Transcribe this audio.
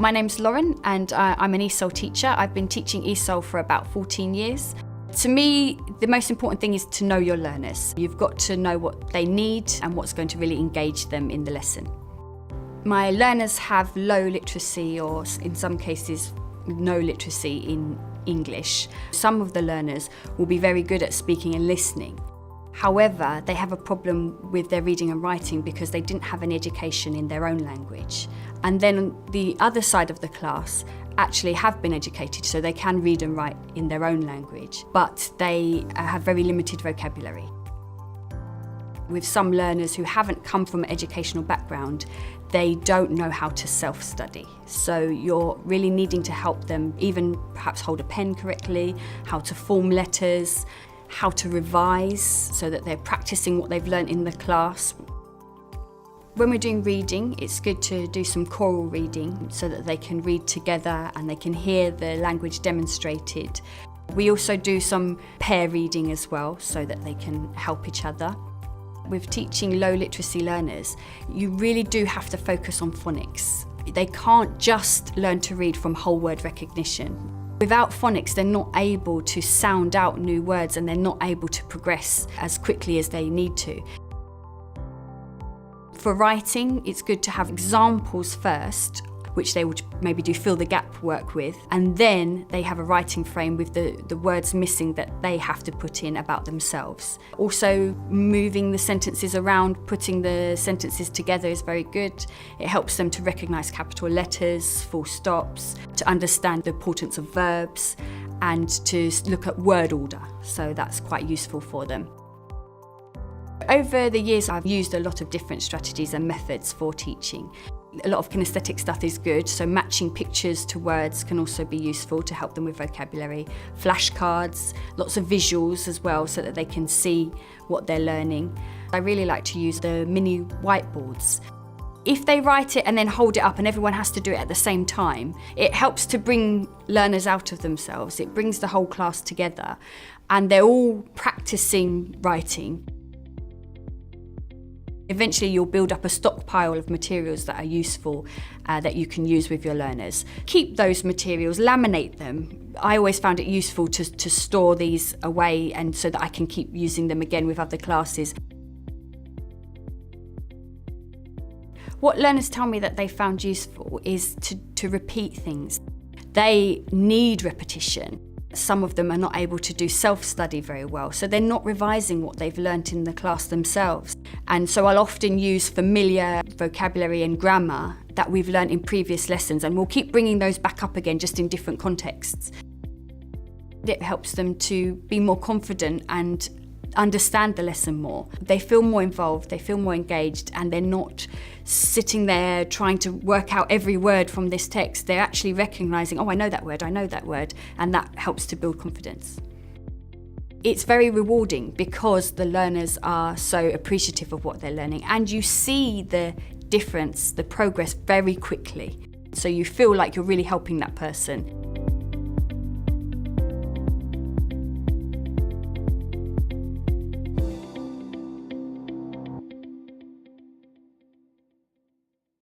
My name's Lauren and I'm an ESOL teacher. I've been teaching ESOL for about 14 years. To me, the most important thing is to know your learners. You've got to know what they need and what's going to really engage them in the lesson. My learners have low literacy, or in some cases no literacy in English. Some of the learners will be very good at speaking and listening. However, they have a problem with their reading and writing because they didn't have any education in their own language. And then the other side of the class actually have been educated, so they can read and write in their own language, but they have very limited vocabulary. With some learners who haven't come from an educational background, they don't know how to self-study. So you're really needing to help them even perhaps hold a pen correctly, how to form letters, how to revise so that they're practicing what they've learnt in the class. When we're doing reading, it's good to do some choral reading so that they can read together and they can hear the language demonstrated. We also do some pair reading as well so that they can help each other. With teaching low literacy learners, you really do have to focus on phonics. They can't just learn to read from whole word recognition. Without phonics, they're not able to sound out new words and they're not able to progress as quickly as they need to. For writing, it's good to have examples first, which they would maybe do fill the gap work with, and then they have a writing frame with the words missing that they have to put in about themselves. Also, moving the sentences around, putting the sentences together is very good. It helps them to recognise capital letters, full stops, to understand the importance of verbs, and to look at word order, so that's quite useful for them. Over the years, I've used a lot of different strategies and methods for teaching. A lot of kinesthetic stuff is good, so matching pictures to words can also be useful to help them with vocabulary. Flashcards, lots of visuals as well so that they can see what they're learning. I really like to use the mini whiteboards. If they write it and then hold it up and everyone has to do it at the same time, it helps to bring learners out of themselves. It brings the whole class together and they're all practicing writing. Eventually you'll build up a stockpile of materials that are useful that you can use with your learners. Keep those materials, laminate them. I always found it useful to store these away and so that I can keep using them again with other classes. What learners tell me that they found useful is to repeat things. They need repetition. Some of them are not able to do self-study very well, so they're not revising what they've learnt in the class themselves. And so I'll often use familiar vocabulary and grammar that we've learnt in previous lessons, and we'll keep bringing those back up again, just in different contexts. It helps them to be more confident and understand the lesson more. They feel more involved, they feel more engaged, and they're not sitting there trying to work out every word from this text. They're actually recognising, oh, I know that word, and that helps to build confidence. It's very rewarding because the learners are so appreciative of what they're learning, and you see the difference, the progress very quickly. So you feel like you're really helping that person.